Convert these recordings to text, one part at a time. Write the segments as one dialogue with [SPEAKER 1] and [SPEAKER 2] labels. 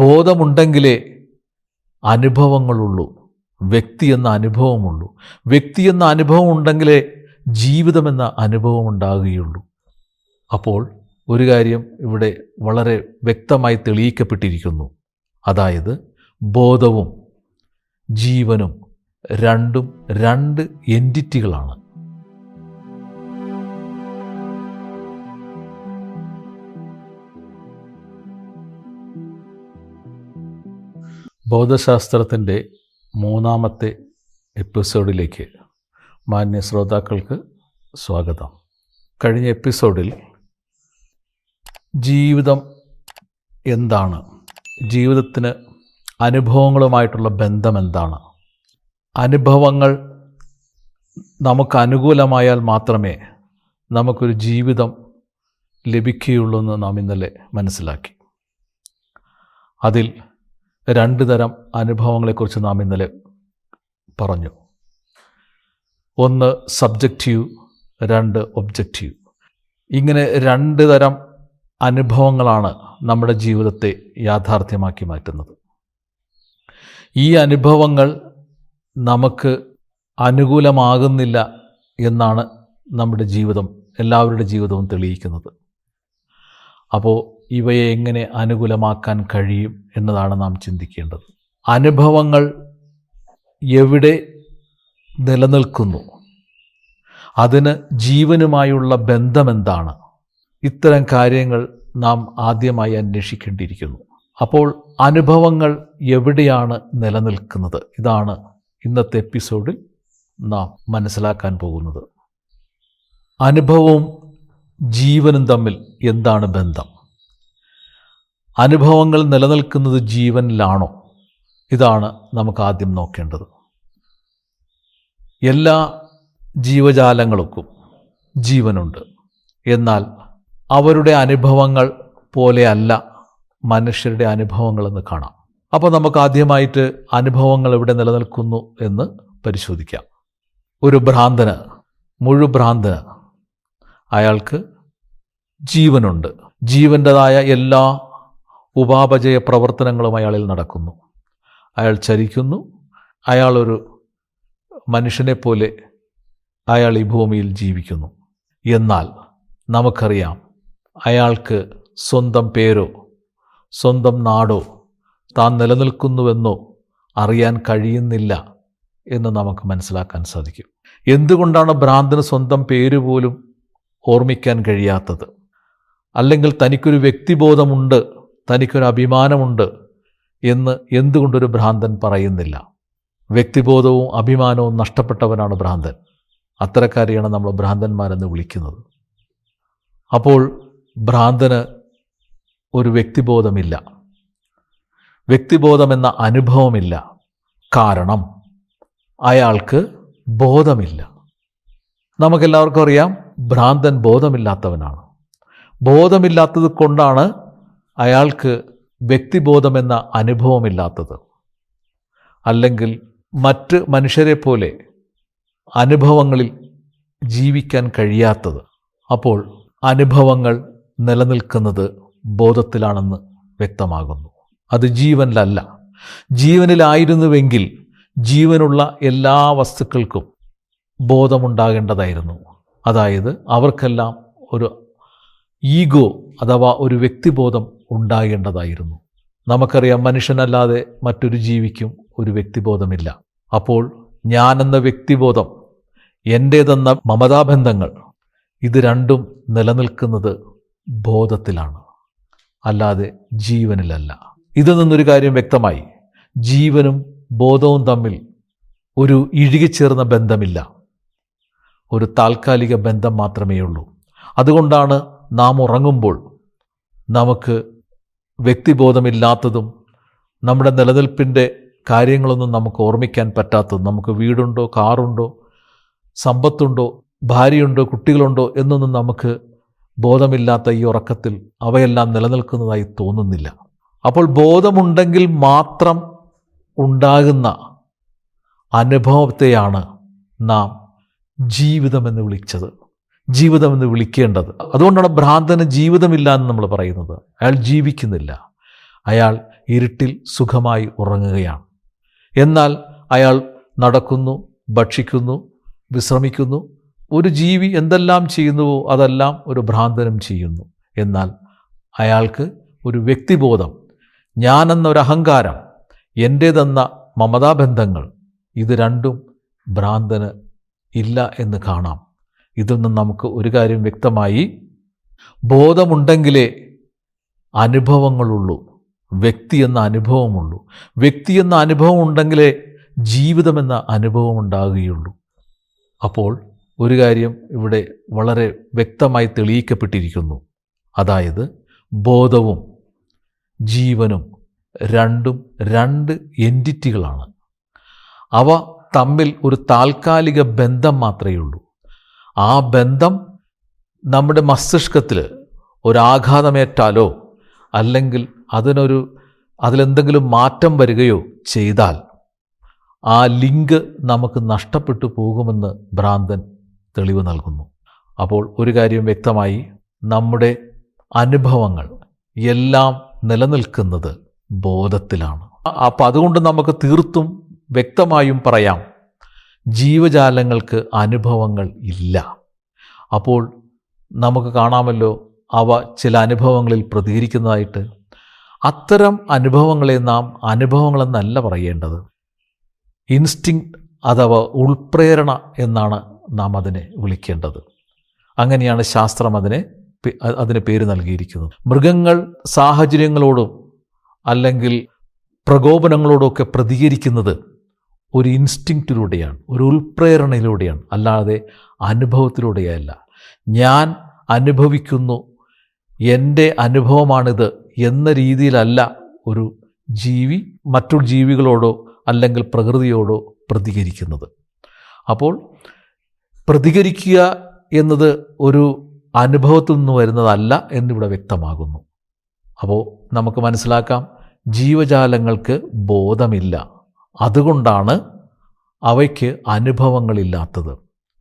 [SPEAKER 1] ബോധമുണ്ടെങ്കിലേ അനുഭവങ്ങളുള്ളൂ, വ്യക്തി എന്ന അനുഭവമുള്ളൂ. വ്യക്തി എന്ന അനുഭവം ഉണ്ടെങ്കിലേ ജീവിതമെന്ന അനുഭവം ഉണ്ടാകുകയുള്ളൂ. അപ്പോൾ ഒരു കാര്യം ഇവിടെ വളരെ വ്യക്തമായി തെളിയിക്കപ്പെട്ടിരിക്കുന്നു. അതായത് ബോധവും ജീവനും രണ്ടും രണ്ട് എൻറ്റിറ്റികളാണ്. ബോധശാസ്ത്രത്തിൻ്റെ മൂന്നാമത്തെ എപ്പിസോഡിലേക്ക് മാന്യ ശ്രോതാക്കൾക്ക് സ്വാഗതം. കഴിഞ്ഞ എപ്പിസോഡിൽ ജീവിതം എന്താണ്, ജീവിതത്തിന് അനുഭവങ്ങളുമായിട്ടുള്ള ബന്ധം എന്താണ്, അനുഭവങ്ങൾ നമുക്ക് അനുകൂലമായാൽ മാത്രമേ നമുക്കൊരു ജീവിതം ലഭിക്കുകയുള്ളൂ എന്ന് നാം ഇന്നലെ മനസ്സിലാക്കി. അതിൽ രണ്ട് തരം അനുഭവങ്ങളെക്കുറിച്ച് നാം ഇന്നലെ പറഞ്ഞു. ഒന്ന് സബ്ജക്റ്റീവ്, രണ്ട് ഒബ്ജക്റ്റീവ്. ഇങ്ങനെ രണ്ട് തരം അനുഭവങ്ങളാണ് നമ്മുടെ ജീവിതത്തെ യാഥാർത്ഥ്യമാക്കി മാറ്റുന്നത്. ഈ അനുഭവങ്ങൾ നമുക്ക് അനുകൂലമാകുന്നില്ല എന്നാണ് നമ്മുടെ ജീവിതം, എല്ലാവരുടെ ജീവിതവും തെളിയിക്കുന്നത്. അപ്പോൾ ഇവയെ എങ്ങനെ അനുകൂലമാക്കാൻ കഴിയും എന്നതാണ് നാം ചിന്തിക്കേണ്ടത്. അനുഭവങ്ങൾ എവിടെ നിലനിൽക്കുന്നു, അതിന് ജീവനുമായുള്ള ബന്ധമെന്താണ്, ഇത്തരം കാര്യങ്ങൾ നാം ആദ്യമായി അന്വേഷിക്കേണ്ടിയിരിക്കുന്നു. അപ്പോൾ അനുഭവങ്ങൾ എവിടെയാണ് നിലനിൽക്കുന്നത്, ഇതാണ് ഇന്നത്തെ എപ്പിസോഡിൽ നാം മനസ്സിലാക്കാൻ പോകുന്നത്. അനുഭവവും ജീവനും തമ്മിൽ എന്താണ് ബന്ധം? അനുഭവങ്ങൾ നിലനിൽക്കുന്നത് ജീവനിലാണോ? ഇതാണ് നമുക്ക് ആദ്യം നോക്കേണ്ടത്. എല്ലാ ജീവജാലങ്ങൾക്കും ജീവനുണ്ട്. എന്നാൽ അവരുടെ അനുഭവങ്ങൾ പോലെയല്ല മനുഷ്യരുടെ അനുഭവങ്ങളെന്ന് കാണാം. അപ്പോൾ നമുക്ക് ആദ്യമായിട്ട് അനുഭവങ്ങൾ എവിടെ നിലനിൽക്കുന്നു എന്ന് പരിശോധിക്കാം. ഒരു ഭ്രാന്തന്, മുഴുഭ്രാന്തന്, അയാൾക്ക് ജീവനുണ്ട്. ജീവൻ്റെതായ എല്ലാ ഉപാപചയ പ്രവർത്തനങ്ങളും അയാളിൽ നടക്കുന്നു. അയാൾ ചരിക്കുന്നു. അയാളൊരു മനുഷ്യനെപ്പോലെ അയാൾ ഈ ഭൂമിയിൽ ജീവിക്കുന്നു. എന്നാൽ നമുക്കറിയാം, അയാൾക്ക് സ്വന്തം പേരോ സ്വന്തം നാടോ താൻ നിലനിൽക്കുന്നുവെന്നോ അറിയാൻ കഴിയുന്നില്ല എന്ന് നമുക്ക് മനസ്സിലാക്കാൻ സാധിക്കും. എന്തുകൊണ്ടാണ് ഭ്രാന്തന് സ്വന്തം പേര് പോലും ഓർമ്മിക്കാൻ കഴിയാത്തത്? അല്ലെങ്കിൽ തനിക്കൊരു വ്യക്തിബോധമുണ്ട്, തനിക്കൊരു അഭിമാനമുണ്ട് എന്ന് എന്തുകൊണ്ടൊരു ഭ്രാന്തൻ പറയുന്നില്ല? വ്യക്തിബോധവും അഭിമാനവും നഷ്ടപ്പെട്ടവനാണ് ഭ്രാന്തൻ. അത്തരക്കാരെയാണ് നമ്മൾ ഭ്രാന്തന്മാരെന്ന് വിളിക്കുന്നത്. അപ്പോൾ ഭ്രാന്തന് ഒരു വ്യക്തിബോധമില്ല, വ്യക്തിബോധമെന്ന അനുഭവമില്ല. കാരണം അയാൾക്ക് ബോധമില്ല. നമുക്കെല്ലാവർക്കും അറിയാം, ഭ്രാന്തൻ ബോധമില്ലാത്തവനാണ്. ബോധമില്ലാത്തത് കൊണ്ടാണ് അയാൾക്ക് വ്യക്തിബോധമെന്ന അനുഭവമില്ലാത്തത്. അല്ലെങ്കിൽ മറ്റ് മനുഷ്യരെ പോലെ അനുഭവങ്ങളിൽ ജീവിക്കാൻ കഴിയാത്തത്. അപ്പോൾ അനുഭവങ്ങൾ നിലനിൽക്കുന്നത് ബോധത്തിലാണെന്ന് വ്യക്തമാകുന്നു. അത് ജീവനിലല്ല. ജീവനിലായിരുന്നുവെങ്കിൽ ജീവനുള്ള എല്ലാ വസ്തുക്കൾക്കും ബോധമുണ്ടാകേണ്ടതായിരുന്നു. അതായത് അവർക്കെല്ലാം ഒരു ഈഗോ അഥവാ ഒരു വ്യക്തിബോധം ഉണ്ടാകേണ്ടതായിരുന്നു. നമുക്കറിയാം, മനുഷ്യനല്ലാതെ മറ്റൊരു ജീവിക്കും ഒരു വ്യക്തിബോധമില്ല. അപ്പോൾ ഞാനെന്ന വ്യക്തിബോധം, എൻ്റേതെന്ന മമതാബന്ധങ്ങൾ, ഇത് രണ്ടും നിലനിൽക്കുന്നത് ബോധത്തിലാണ്, അല്ലാതെ ജീവനിലല്ല. ഇതിൽ നിന്നൊരു കാര്യം വ്യക്തമായി, ജീവനും ബോധവും തമ്മിൽ ഒരു ഇഴുകിച്ചേർന്ന ബന്ധമില്ല, ഒരു താൽക്കാലിക ബന്ധം മാത്രമേ ഉള്ളൂ. അതുകൊണ്ടാണ് നാം ഉറങ്ങുമ്പോൾ നമുക്ക് വ്യക്തിബോധമില്ലാത്തതും നമ്മുടെ നിലനിൽപ്പിൻ്റെ കാര്യങ്ങളൊന്നും നമുക്ക് ഓർമ്മിക്കാൻ പറ്റാത്തതും, നമുക്ക് വീടുണ്ടോ, കാറുണ്ടോ, സമ്പത്തുണ്ടോ, ഭാര്യയുണ്ടോ, കുട്ടികളുണ്ടോ എന്നൊന്നും നമുക്ക് ബോധമില്ലാത്ത ഈ ഉറക്കത്തിൽ അവയെല്ലാം നിലനിൽക്കുന്നതായി തോന്നുന്നില്ല. അപ്പോൾ ബോധമുണ്ടെങ്കിൽ മാത്രം ഉണ്ടാകുന്ന അനുഭവത്തെയാണ് നാം ജീവിതമെന്ന് വിളിച്ചത്, ജീവിതമെന്ന് വിളിക്കേണ്ടത്. അതുകൊണ്ടാണ് ഭ്രാന്തന് ജീവിതമില്ല എന്ന് നമ്മൾ പറയുന്നത്. അയാൾ ജീവിക്കുന്നില്ല, അയാൾ ഇരുട്ടിൽ സുഖമായി ഉറങ്ങുകയാണ്. എന്നാൽ അയാൾ നടക്കുന്നു, ഭക്ഷിക്കുന്നു, വിശ്രമിക്കുന്നു. ഒരു ജീവി എന്തെല്ലാം ചെയ്യുന്നുവോ അതെല്ലാം ഒരു ഭ്രാന്തനും ചെയ്യുന്നു. എന്നാൽ അയാൾക്ക് ഒരു വ്യക്തിബോധം, ഞാനെന്നൊരു അഹങ്കാരം, എൻ്റേതെന്ന മമതാബന്ധങ്ങൾ, ഇത് രണ്ടും ഭ്രാന്തന് ഇല്ല എന്ന് കാണാം. ഇതിൽ നിന്ന് നമുക്ക് ഒരു കാര്യം വ്യക്തമായി, ബോധമുണ്ടെങ്കിലേ അനുഭവങ്ങളുള്ളൂ, വ്യക്തി എന്ന അനുഭവമുള്ളൂ. വ്യക്തി എന്ന അനുഭവം ഉണ്ടെങ്കിലേ ജീവിതമെന്ന അനുഭവം ഉണ്ടാകുകയുള്ളൂ. അപ്പോൾ ഒരു കാര്യം ഇവിടെ വളരെ വ്യക്തമായി തെളിയിക്കപ്പെട്ടിരിക്കുന്നു. അതായത് ബോധവും ജീവനും രണ്ടും രണ്ട് എൻറ്റിറ്റികളാണ്. അവ തമ്മിൽ ഒരു താൽക്കാലിക ബന്ധം മാത്രമേ ഉള്ളൂ. ആ ബന്ധം നമ്മുടെ മസ്തിഷ്കത്തിൽ ഒരാഘാതമേറ്റാലോ അല്ലെങ്കിൽ അതിലെന്തെങ്കിലും മാറ്റം വരികയോ ചെയ്താൽ ആ ലിങ്ക് നമുക്ക് നഷ്ടപ്പെട്ടു പോകുമെന്ന് ഭ്രാന്തൻ തെളിവ് നൽകുന്നു. അപ്പോൾ ഒരു കാര്യം വ്യക്തമായി, നമ്മുടെ അനുഭവങ്ങൾ എല്ലാം നിലനിൽക്കുന്നത് ബോധത്തിലാണ്. അപ്പം അതുകൊണ്ട് നമുക്ക് തീർത്തും വ്യക്തമായും പറയാം, ജീവജാലങ്ങൾക്ക് അനുഭവങ്ങൾ ഇല്ല. അപ്പോൾ നമുക്ക് കാണാമല്ലോ അവ ചില അനുഭവങ്ങളിൽ പ്രതികരിക്കുന്നതായിട്ട്. അത്തരം അനുഭവങ്ങളെ നാം അനുഭവങ്ങളെന്നല്ല പറയേണ്ടത്, ഇൻസ്റ്റിങ്ക്റ്റ് അഥവാ ഉൾപ്രേരണ എന്നാണ് നാം അതിനെ വിളിക്കേണ്ടത്. അങ്ങനെയാണ് ശാസ്ത്രം അതിന് പേര് നൽകിയിരിക്കുന്നത്. മൃഗങ്ങൾ സാഹചര്യങ്ങളോടും അല്ലെങ്കിൽ പ്രകോപനങ്ങളോടൊക്കെ പ്രതികരിക്കുന്നത് ഒരു ഇൻസ്റ്റിങ്ക്റ്റിലൂടെയാണ്, ഒരു ഉൾപ്രേരണയിലൂടെയാണ്, അല്ലാതെ അനുഭവത്തിലൂടെയല്ല. ഞാൻ അനുഭവിക്കുന്നു, എൻ്റെ അനുഭവമാണിത് എന്ന രീതിയിലല്ല ഒരു ജീവി മറ്റു ജീവികളോടോ അല്ലെങ്കിൽ പ്രകൃതിയോടോ പ്രതികരിക്കുന്നത്. അപ്പോൾ പ്രതികരിക്കുക എന്നത് ഒരു അനുഭവത്തിൽ നിന്ന് വരുന്നതല്ല എന്നിവിടെ വ്യക്തമാകുന്നു. അപ്പോൾ നമുക്ക് മനസ്സിലാക്കാം, ജീവജാലങ്ങൾക്ക് ബോധമില്ല, അതുകൊണ്ടാണ് അവയ്ക്ക് അനുഭവങ്ങളില്ലാത്തത്.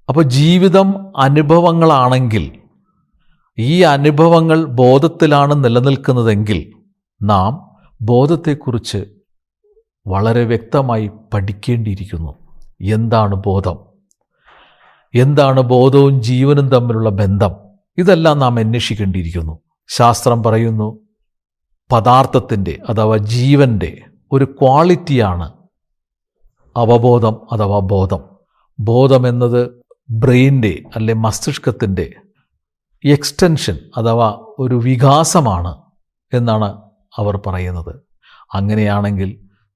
[SPEAKER 1] അപ്പോൾ ജീവിതം അനുഭവങ്ങളാണെങ്കിൽ, ഈ അനുഭവങ്ങൾ ബോധത്തിലാണ് നിലനിൽക്കുന്നതെങ്കിൽ നാം ബോധത്തെക്കുറിച്ച് വളരെ വ്യക്തമായി പഠിക്കേണ്ടിയിരിക്കുന്നു. എന്താണ് ബോധം? എന്താണ് ബോധവും ജീവനും തമ്മിലുള്ള ബന്ധം? ഇതെല്ലാം നാം അന്വേഷിക്കേണ്ടിയിരിക്കുന്നു. ശാസ്ത്രം പറയുന്നു, പദാർത്ഥത്തിൻ്റെ അഥവാ ജീവൻ്റെ ഒരു ക്വാളിറ്റിയാണ് അവബോധം അഥവാ ബോധം. ബോധം എന്നത് ബ്രെയിൻ്റെ അല്ലെ മസ്തിഷ്കത്തിൻ്റെ എക്സ്റ്റൻഷൻ അഥവാ ഒരു വികാസമാണ് എന്നാണ് അവർ പറയുന്നത്. അങ്ങനെയാണെങ്കിൽ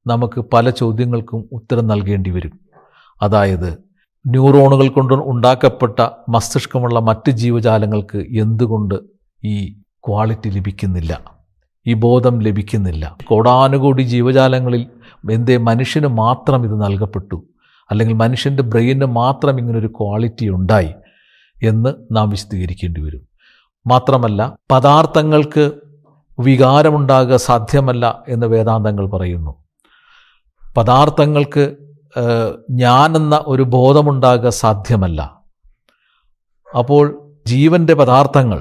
[SPEAKER 1] നമുക്ക് പല ചോദ്യങ്ങൾക്കും ഉത്തരം നൽകേണ്ടി വരും. അതായത്, ന്യൂറോണുകൾ കൊണ്ട് ഉണ്ടാക്കപ്പെട്ട മസ്തിഷ്കമുള്ള മറ്റ് ജീവജാലങ്ങൾക്ക് എന്തുകൊണ്ട് ഈ ക്വാളിറ്റി ലഭിക്കുന്നില്ല, ഈ ബോധം ലഭിക്കുന്നില്ല? കോടാനുകോടി ജീവജാലങ്ങളിൽ എന്തേ മനുഷ്യന് മാത്രം ഇത് നൽകപ്പെട്ടു, അല്ലെങ്കിൽ മനുഷ്യൻ്റെ ബ്രെയിനിന് മാത്രം ഇങ്ങനൊരു ക്വാളിറ്റി ഉണ്ടായി എന്ന് നാം വിശദീകരിക്കേണ്ടി വരും. മാത്രമല്ല, പദാർത്ഥങ്ങൾക്ക് വികാരമുണ്ടാകുക സാധ്യമല്ല എന്ന് വേദാന്തങ്ങൾ പറയുന്നു. പദാർത്ഥങ്ങൾക്ക് ഞാനെന്ന ഒരു ബോധമുണ്ടാകുക സാധ്യമല്ല. അപ്പോൾ ജീവൻ്റെ പദാർത്ഥങ്ങൾ,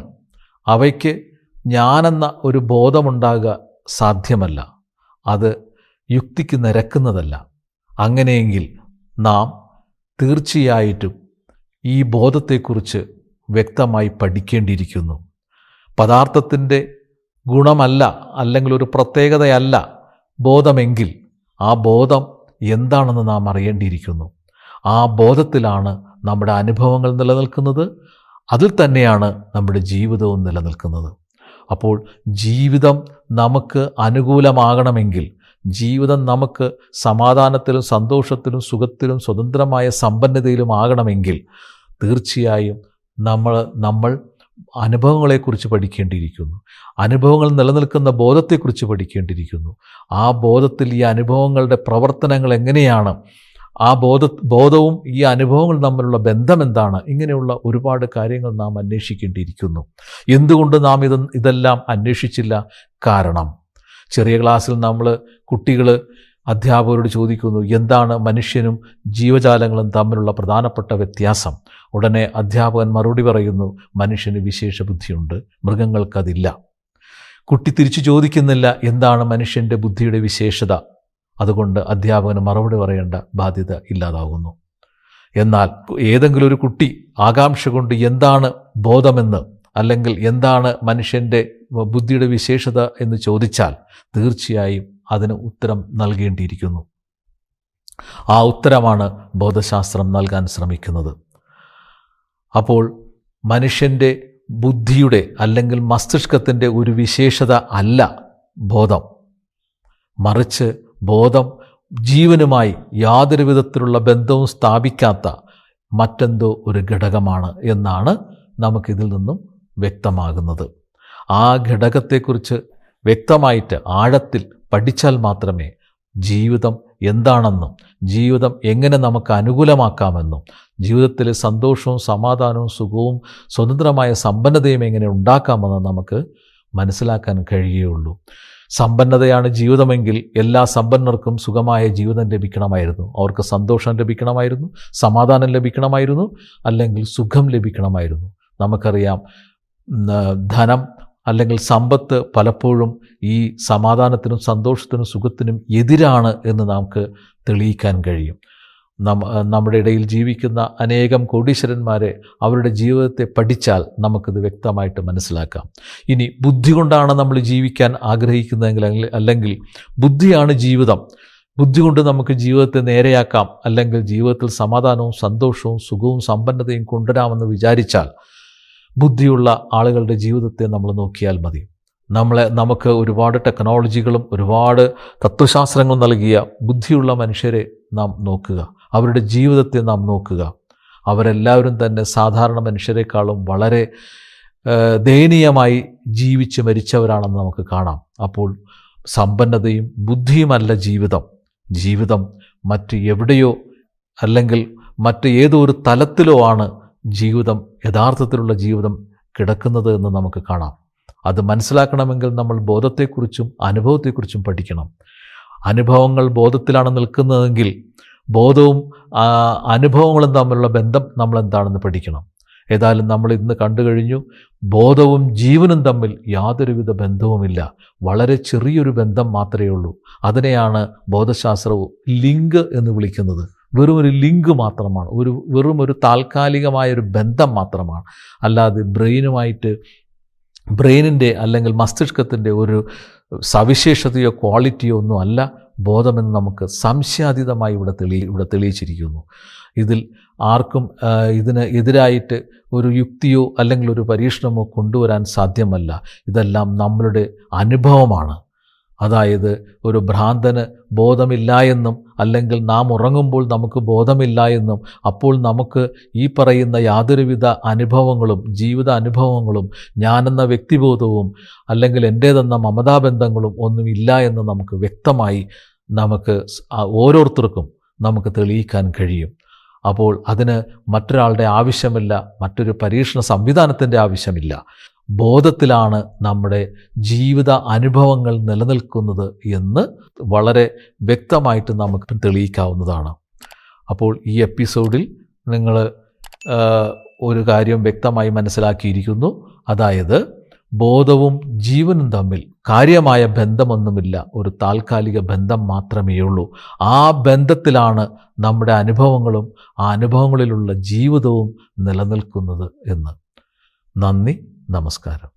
[SPEAKER 1] അവയ്ക്ക് ഞാനെന്ന ഒരു ബോധമുണ്ടാകുക സാധ്യമല്ല. അത് യുക്തിക്ക് നിരക്കുന്നതല്ല. അങ്ങനെയെങ്കിൽ നാം തീർച്ചയായിട്ടും ഈ ബോധത്തെക്കുറിച്ച് വ്യക്തമായി പഠിക്കേണ്ടിയിരിക്കുന്നു. പദാർത്ഥത്തിൻ്റെ ഗുണമല്ല അല്ലെങ്കിൽ ഒരു പ്രത്യേകതയല്ല ബോധമെങ്കിൽ ആ ബോധം എന്താണെന്ന് നാം അറിയേണ്ടിയിരിക്കുന്നു. ആ ബോധത്തിലാണ് നമ്മുടെ അനുഭവങ്ങൾ നിലനിൽക്കുന്നത്, അതിൽ തന്നെയാണ് നമ്മുടെ ജീവിതവും നിലനിൽക്കുന്നത്. അപ്പോൾ ജീവിതം നമുക്ക് അനുകൂലമാകണമെങ്കിൽ, ജീവിതം നമുക്ക് സമാധാനത്തിലും സന്തോഷത്തിലും സുഖത്തിലും സ്വതന്ത്രമായ സമ്പന്നതയിലും ആകണമെങ്കിൽ തീർച്ചയായും നമ്മൾ അനുഭവങ്ങളെക്കുറിച്ച് പഠിക്കേണ്ടിയിരിക്കുന്നു. അനുഭവങ്ങൾ നിലനിൽക്കുന്ന ബോധത്തെക്കുറിച്ച് പഠിക്കേണ്ടിയിരിക്കുന്നു. ആ ബോധത്തിൽ ഈ അനുഭവങ്ങളുടെ പ്രവർത്തനങ്ങൾ എങ്ങനെയാണ്, ആ ബോധവും ഈ അനുഭവങ്ങളും തമ്മിലുള്ള ബന്ധം എന്താണ്, ഇങ്ങനെയുള്ള ഒരുപാട് കാര്യങ്ങൾ നാം അന്വേഷിക്കേണ്ടിയിരിക്കുന്നു. എന്തുകൊണ്ട് നാം ഇതെല്ലാം അന്വേഷിച്ചില്ല? കാരണം ചെറിയ ക്ലാസ്സിൽ കുട്ടികൾ അധ്യാപകരോട് ചോദിക്കുന്നു, എന്താണ് മനുഷ്യനും ജീവജാലങ്ങളും തമ്മിലുള്ള പ്രധാനപ്പെട്ട വ്യത്യാസം? ഉടനെ അധ്യാപകൻ മറുപടി പറയുന്നു, മനുഷ്യന് വിശേഷ ബുദ്ധിയുണ്ട്, മൃഗങ്ങൾക്കതില്ല. കുട്ടി തിരിച്ചു ചോദിക്കുന്നില്ല എന്താണ് മനുഷ്യൻ്റെ ബുദ്ധിയുടെ വിശേഷത. അതുകൊണ്ട് അധ്യാപകന് മറുപടി പറയേണ്ട ബാധ്യത ഇല്ലാതാകുന്നു. എന്നാൽ ഏതെങ്കിലും ഒരു കുട്ടി ആകാംക്ഷ കൊണ്ട് എന്താണ് ബോധമെന്ന് അല്ലെങ്കിൽ എന്താണ് മനുഷ്യൻ്റെ ബുദ്ധിയുടെ വിശേഷത എന്ന് ചോദിച്ചാൽ തീർച്ചയായും അതിന് ഉത്തരം നൽകേണ്ടിയിരിക്കുന്നു. ആ ഉത്തരമാണ് ബോധശാസ്ത്രം നൽകാൻ ശ്രമിക്കുന്നത്. അപ്പോൾ മനുഷ്യൻ്റെ ബുദ്ധിയുടെ അല്ലെങ്കിൽ മസ്തിഷ്കത്തിൻ്റെ ഒരു വിശേഷത അല്ല ബോധം, മറിച്ച് ബോധം ജീവനുമായി യാതൊരു വിധത്തിലുള്ള ബന്ധവും സ്ഥാപിക്കാത്ത മറ്റെന്തോ ഒരു ഘടകമാണ് എന്നാണ് നമുക്കിതിൽ നിന്നും വ്യക്തമാകുന്നത്. ആ ഘടകത്തെക്കുറിച്ച് വ്യക്തമായിട്ട് ആഴത്തിൽ പഠിച്ചാൽ മാത്രമേ ജീവിതം എന്താണെന്നും ജീവിതം എങ്ങനെ നമുക്ക് അനുകൂലമാക്കാമെന്നും ജീവിതത്തിലെ സന്തോഷവും സമാധാനവും സുഖവും സ്വതന്ത്രമായ സമ്പന്നതയും എങ്ങനെ ഉണ്ടാക്കാമെന്ന് നമുക്ക് മനസ്സിലാക്കാൻ കഴിയുകയുള്ളൂ. സമ്പന്നതയാണ് ജീവിതമെങ്കിൽ എല്ലാ സമ്പന്നർക്കും സുഖമായ ജീവിതം ലഭിക്കണമായിരുന്നു. അവർക്ക് സന്തോഷം ലഭിക്കണമായിരുന്നു, സമാധാനം ലഭിക്കണമായിരുന്നു, അല്ലെങ്കിൽ സുഖം ലഭിക്കണമായിരുന്നു. നമുക്കറിയാം, ധനം അല്ലെങ്കിൽ സമ്പത്ത് പലപ്പോഴും ഈ സമാധാനത്തിനും സന്തോഷത്തിനും സുഖത്തിനും എതിരാണ് എന്ന് നമുക്ക് തെളിയിക്കാൻ കഴിയും. നമ്മുടെ ഇടയിൽ ജീവിക്കുന്ന അനേകം കോടീശ്വരന്മാരെ അവരുടെ ജീവിതത്തെ പഠിച്ചാൽ നമുക്കിത് വ്യക്തമായിട്ട് മനസ്സിലാക്കാം. ഇനി ബുദ്ധി കൊണ്ടാണ് നമ്മൾ ജീവിക്കാൻ ആഗ്രഹിക്കുന്നതെങ്കിൽ അല്ലെങ്കിൽ ബുദ്ധിയാണ് ജീവിതം, ബുദ്ധി കൊണ്ട് നമുക്ക് ജീവിതത്തെ നേരെയാക്കാം, അല്ലെങ്കിൽ ജീവിതത്തിൽ സമാധാനവും സന്തോഷവും സുഖവും സമ്പന്നതയും കൊണ്ടുവരാമെന്ന് വിചാരിച്ചാൽ ബുദ്ധിയുള്ള ആളുകളുടെ ജീവിതത്തെ നമ്മൾ നോക്കിയാൽ മതി. നമുക്ക് ഒരുപാട് ടെക്നോളജികളും ഒരുപാട് തത്വശാസ്ത്രങ്ങളും നൽകിയ ബുദ്ധിയുള്ള മനുഷ്യരെ നാം നോക്കുക, അവരുടെ ജീവിതത്തെ നാം നോക്കുക. അവരെല്ലാവരും തന്നെ സാധാരണ മനുഷ്യരെക്കാളും വളരെ ദയനീയമായി ജീവിച്ച് മരിച്ചവരാണെന്ന് നമുക്ക് കാണാം. അപ്പോൾ സമ്പന്നതയും ബുദ്ധിയുമല്ല ജീവിതം മറ്റ് എവിടെയോ അല്ലെങ്കിൽ മറ്റ് ഏതോ ഒരു തലത്തിലോ ആണ് ജീവിതം, യഥാർത്ഥത്തിലുള്ള ജീവിതം കിടക്കുന്നത് എന്ന് നമുക്ക് കാണാം. അത് മനസ്സിലാക്കണമെങ്കിൽ നമ്മൾ ബോധത്തെക്കുറിച്ചും അനുഭവത്തെക്കുറിച്ചും പഠിക്കണം. അനുഭവങ്ങൾ ബോധത്തിലാണ് നിൽക്കുന്നതെങ്കിൽ ബോധവും അനുഭവങ്ങളും തമ്മിലുള്ള ബന്ധം നമ്മൾ എന്താണെന്ന് പഠിക്കണം. ഏതായാലും നമ്മൾ ഇന്ന് കണ്ടു കഴിഞ്ഞു, ബോധവും ജീവനും തമ്മിൽ യാതൊരുവിധ ബന്ധവുമില്ല, വളരെ ചെറിയൊരു ബന്ധം മാത്രമേ ഉള്ളൂ. അതിനെയാണ് ബോധശാസ്ത്രവും ലിങ്ക് എന്ന് വിളിക്കുന്നത്. വെറും ഒരു ലിങ്ക് മാത്രമാണ്, വെറും ഒരു താൽക്കാലികമായൊരു ബന്ധം മാത്രമാണ്. അല്ലാതെ ബ്രെയിനിൻ്റെ അല്ലെങ്കിൽ മസ്തിഷ്കത്തിൻ്റെ ഒരു സവിശേഷതയോ ക്വാളിറ്റിയോ ഒന്നും അല്ല ബോധമെന്ന് നമുക്ക് സംശയാതീതമായി ഇവിടെ തെളിയിച്ചിരിക്കുന്നു. ഇതിൽ ആർക്കും ഇതിന് എതിരായിട്ട് ഒരു യുക്തിയോ അല്ലെങ്കിൽ ഒരു പരീക്ഷണമോ കൊണ്ടുവരാൻ സാധ്യമല്ല. ഇതെല്ലാം നമ്മളുടെ അനുഭവമാണ്. അതായത് ഒരു ഭ്രാന്തന് ബോധമില്ല എന്നും അല്ലെങ്കിൽ നാം ഉറങ്ങുമ്പോൾ നമുക്ക് ബോധമില്ല എന്നും അപ്പോൾ നമുക്ക് ഈ പറയുന്ന യാതൊരുവിധ അനുഭവങ്ങളും ജീവിത അനുഭവങ്ങളും ഞാനെന്ന വ്യക്തിബോധവും അല്ലെങ്കിൽ എൻ്റേതെന്ന മമതാബന്ധങ്ങളും ഒന്നുമില്ല എന്ന് നമുക്ക് വ്യക്തമായി ഓരോരുത്തർക്കും നമുക്ക് തെളിയിക്കാൻ കഴിയും. അപ്പോൾ അതിന് മറ്റൊരാളുടെ ആവശ്യമില്ല, മറ്റൊരു പരീക്ഷണ സംവിധാനത്തിൻ്റെ ആവശ്യമില്ല. ബോധത്തിലാണ് നമ്മുടെ ജീവിത അനുഭവങ്ങൾ നിലനിൽക്കുന്നത് എന്ന് വളരെ വ്യക്തമായിട്ട് നമുക്ക് തെളിയിക്കാവുന്നതാണ്. അപ്പോൾ ഈ എപ്പിസോഡിൽ നിങ്ങൾ ഒരു കാര്യം വ്യക്തമായി മനസ്സിലാക്കിയിരിക്കുന്നു. അതായത് ബോധവും ജീവനും തമ്മിൽ കാര്യമായ ബന്ധമൊന്നുമില്ല, ഒരു താൽക്കാലിക ബന്ധം മാത്രമേ ഉള്ളൂ. ആ ബന്ധത്തിലാണ് നമ്മുടെ അനുഭവങ്ങളും ആ അനുഭവങ്ങളിലുള്ള ജീവിതവും നിലനിൽക്കുന്നത് എന്ന്. നന്ദി, നമസ്കാരം.